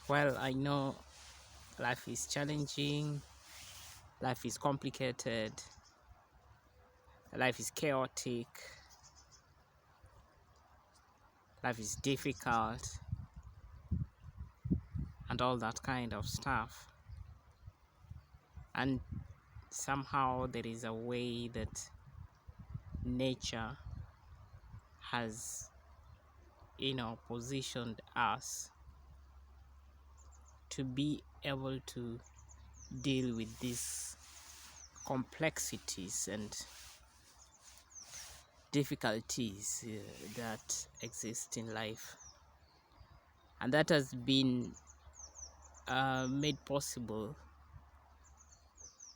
Well, I know life is challenging, life is complicated, life is chaotic, life is difficult, and all that kind of stuff. And somehow there is a way that nature has, positioned us to be able to deal with these complexities and difficulties that exist in life, and that has been made possible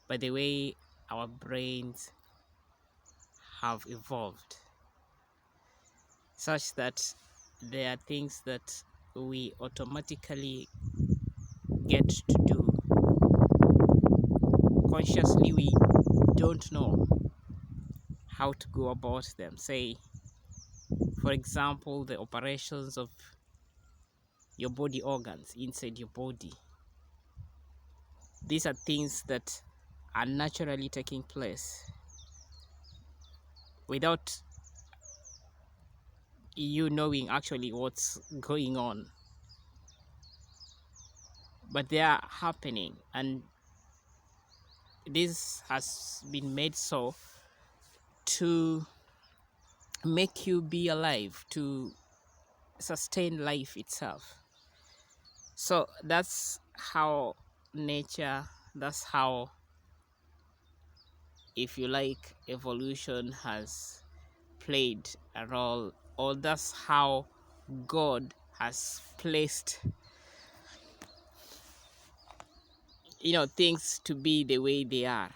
by the way our brains have evolved, such that there are things that we automatically get to do consciously. We don't know how to go about them. Say, for example, the operations of your body organs inside your body. These are things that are naturally taking place without you knowing actually what's going on, but they are happening, and this has been made so to make you be alive, to sustain life itself. So that's how nature, that's how, if you like, evolution has played a role, or that's how God has placed things to be the way they are.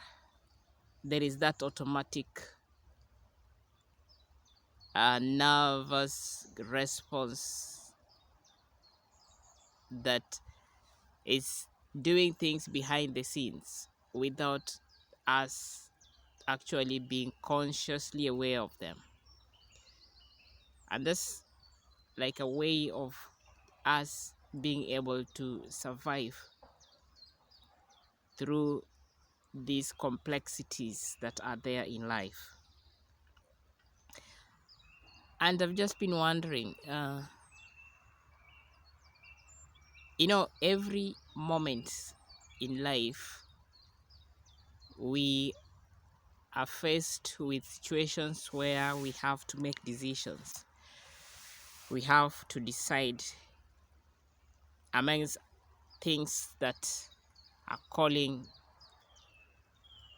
There is that automatic nervous response that is doing things behind the scenes without us actually being consciously aware of them. And that's like a way of us being able to survive through these complexities that are there in life. And I've just been wondering, every moment in life we are faced with situations where we have to make decisions. We have to decide amongst things that are calling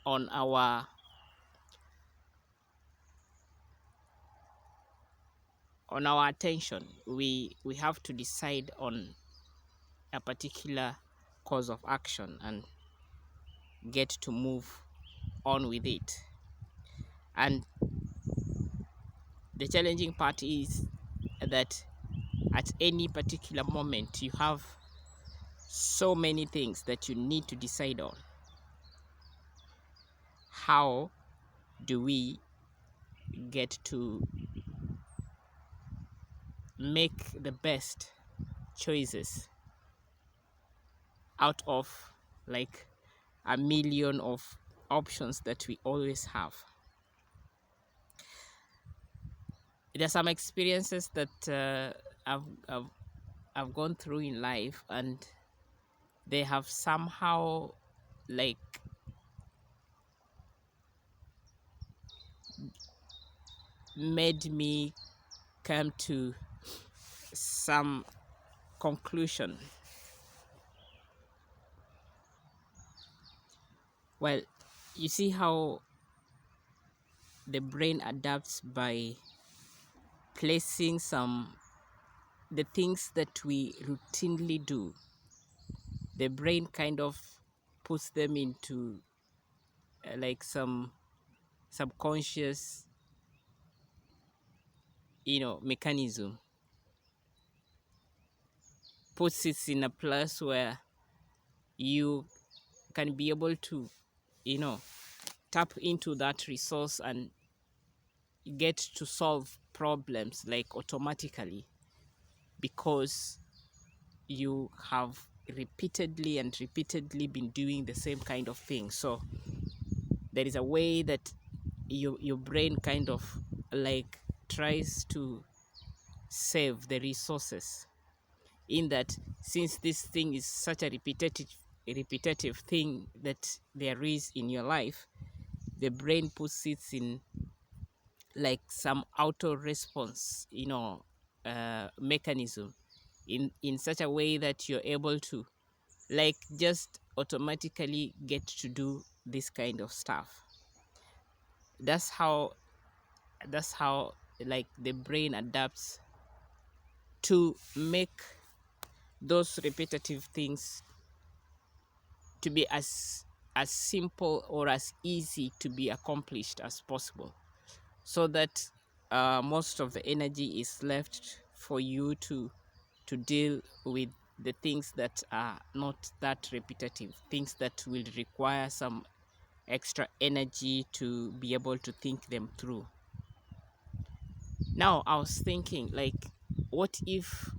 on our attention. We have to decide on a particular course of action and get to move on with it. And the challenging part is that at any particular moment you have so many things that you need to decide on. How do we get to make the best choices out of like a million of options that we always have? There's some experiences that I've gone through in life, and they have somehow like made me come to some conclusion. Well, you see how the brain adapts by placing the things that we routinely do. The brain kind of puts them into like some subconscious mechanism, puts it in a place where you can be able to tap into that resource and get to solve problems like automatically, because you have repeatedly and repeatedly been doing the same kind of thing. So there is a way that your brain kind of like tries to save the resources, in that since this thing is such a repetitive thing that there is in your life, the brain puts it in like some auto response, mechanism, in such a way that you're able to like just automatically get to do this kind of stuff. That's how like the brain adapts to make those repetitive things to be as simple or as easy to be accomplished as possible, so that most of the energy is left for you to deal with the things that are not that repetitive, things that will require some extra energy to be able to think them through. Now I was thinking, like, what if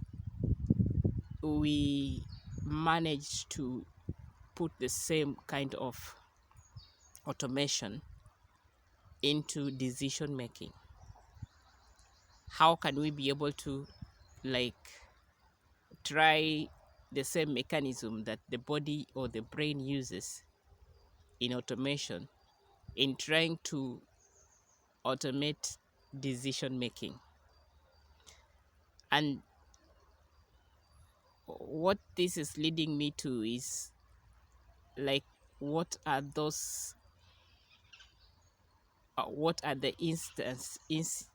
we manage to put the same kind of automation into decision making? How can we be able to like try the same mechanism that the body or the brain uses in automation in trying to automate decision making? And what this is leading me to is like, what are the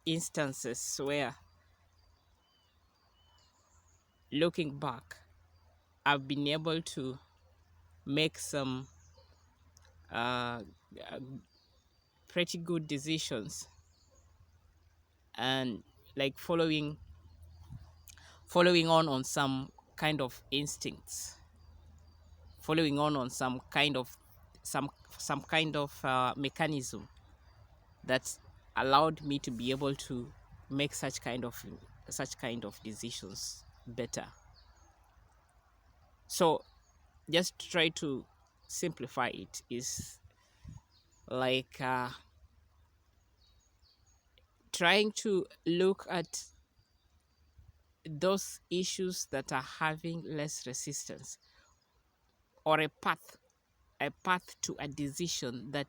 instances where, looking back, I've been able to make some uh, uh, pretty good decisions, and like following on some kind of instincts, following on some kind of mechanism that allowed me to be able to make such kind of decisions better. So just try to simplify it is like trying to look at those issues that are having less resistance, or a path to a decision that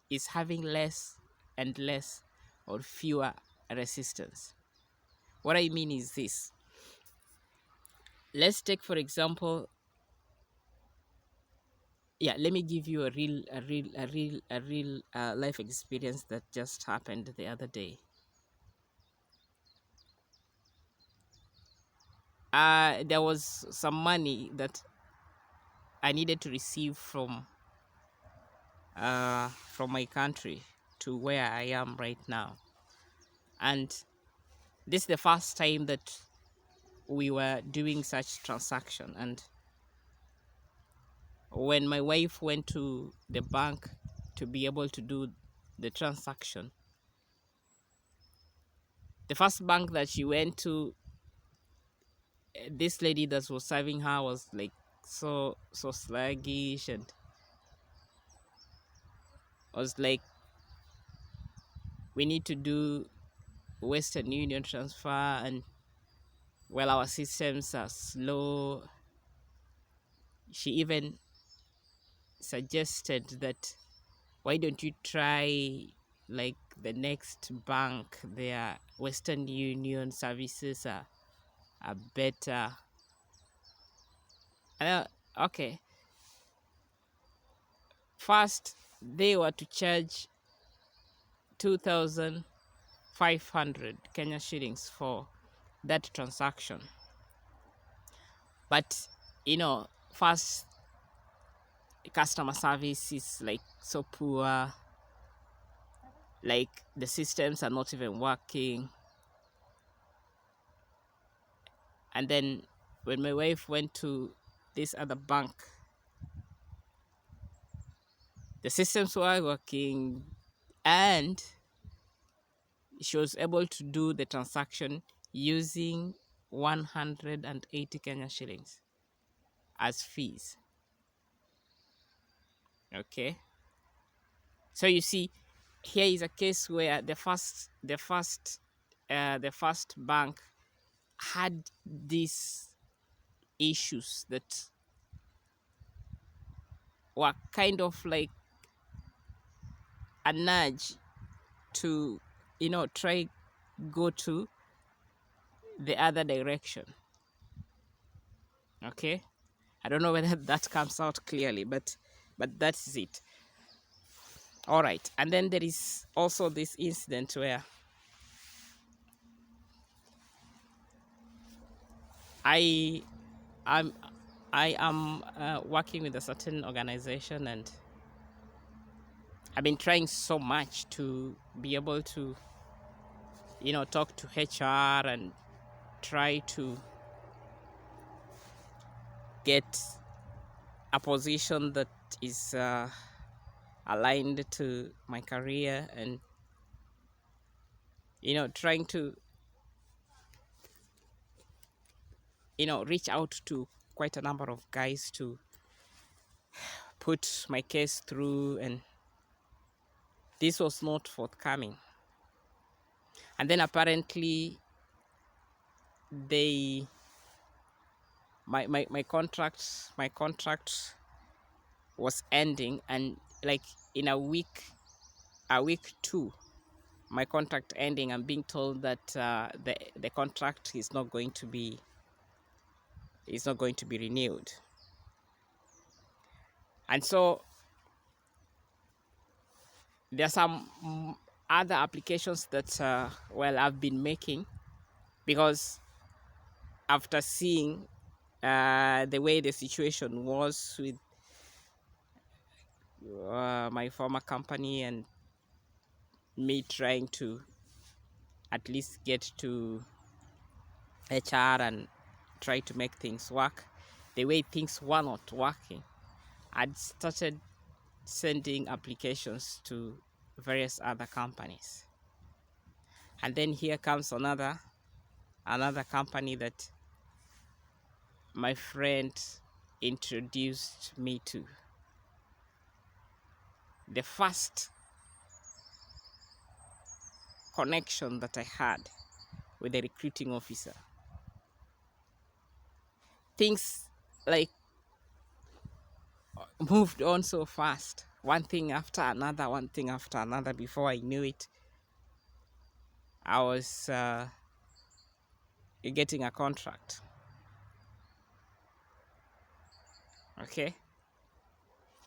is having less and less or fewer resistance. What I mean is this: let's take, for example, yeah, let me give you a real life experience that just happened the other day. There was some money that I needed to receive from my country to where I am right now, and this is the first time that we were doing such transaction. And when my wife went to the bank to be able to do the transaction, the first bank that she went to, this lady that was serving her was like so sluggish, and was like, we need to do Western Union transfer, and well, our systems are slow. She even suggested that, why don't you try like the next bank? Their Western Union services are better. Okay, first they were to charge 2,500 Kenya shillings for that transaction. But first, customer service is like so poor, like the systems are not even working. And then when my wife went to this other bank, the systems were working, and she was able to do the transaction using 180 Kenya shillings as fees. Okay, so you see, here is a case where the first bank had these issues that were kind of like a nudge to, try go to the other direction. Okay, I don't know whether that comes out clearly, but that's it. All right, and then there is also this incident where I am working with a certain organization, and I've been trying so much to be able to, talk to HR and try to get a position that is aligned to my career, and trying to reach out to quite a number of guys to put my case through, and this was not forthcoming. And then apparently my contract was ending, and like in a week two, my contract ending, I'm being told that the contract is not going to be renewed. And so there are some other applications that I've been making, because after seeing the way the situation was with my former company, and me trying to at least get to HR and try to make things work, the way things were not working, I'd started sending applications to various other companies. And then here comes another company that my friend introduced me to. The first connection that I had with the recruiting officer, things like moved on so fast, one thing after another. Before I knew it, I was getting a contract. Okay,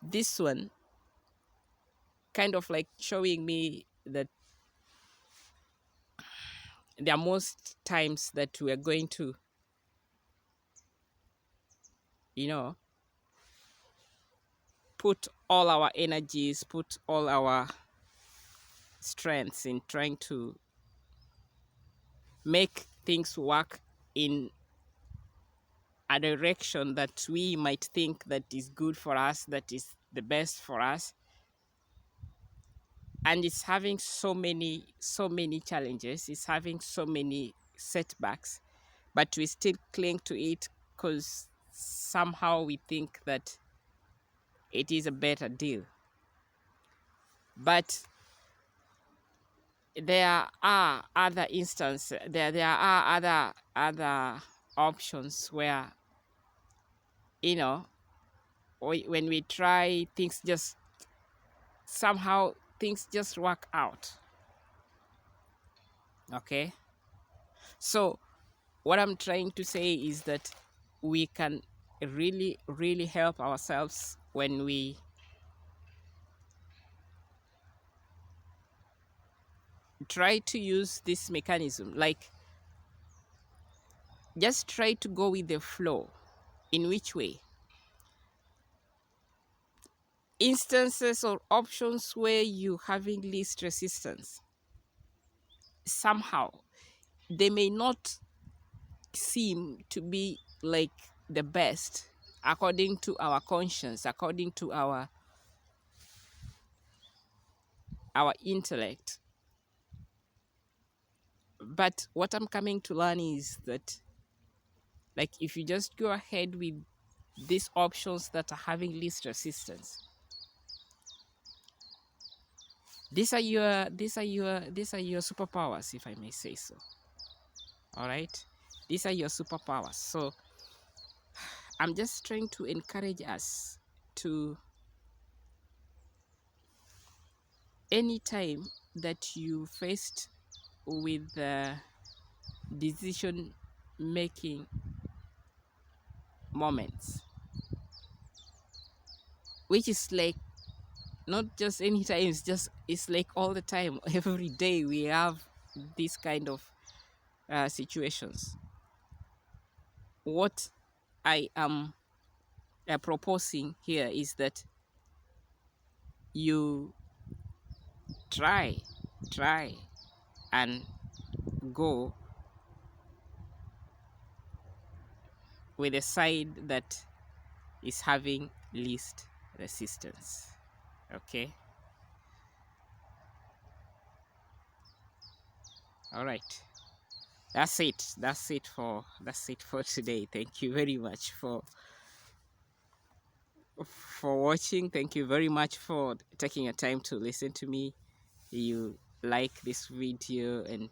this one kind of like showing me that there are most times that we are going to, put all our energies, put all our strengths in trying to make things work in a direction that we might think that is good for us, that is the best for us, and it's having so many challenges, it's having so many setbacks, but we still cling to it because somehow we think that it is a better deal. But there are other instances, there are other options where, when we try, things just somehow things just work out. Okay, so what I'm trying to say is that we can really help ourselves when we try to use this mechanism. Like, just try to go with the flow. In which way? Instances or options where you having least resistance, somehow they may not seem to be like the best according to our conscience, according to our intellect. But what I'm coming to learn is that Like if you just go ahead with these options that are having least resistance, these are your superpowers, if I may say so. All right, these are your superpowers. So I'm just trying to encourage us to, anytime that you faced with decision making moments, which is like not just anytime, it's like all the time. Every day we have these kind of situations. What I am proposing here is that you try and go with a side that is having least resistance. Okay, all right, that's it for today. Thank you very much for watching. Thank you very much for taking your time to listen to me. You like this video and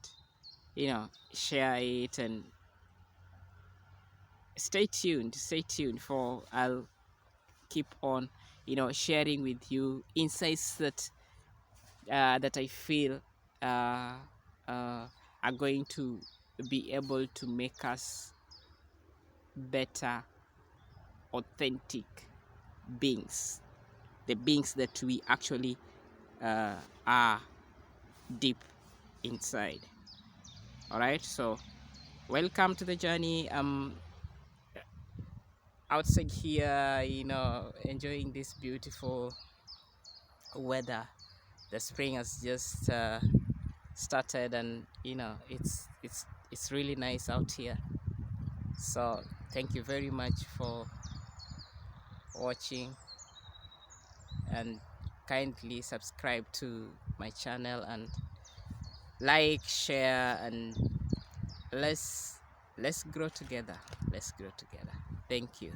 share it, and stay tuned for I'll keep on sharing with you insights that I feel uh, are going to be able to make us better, authentic beings, the beings that we actually are deep inside. All right, so welcome to the journey. Outside here, enjoying this beautiful weather. The spring has just started, and it's really nice out here. So thank you very much for watching, and kindly subscribe to my channel and like, share, and let's grow together. Thank you.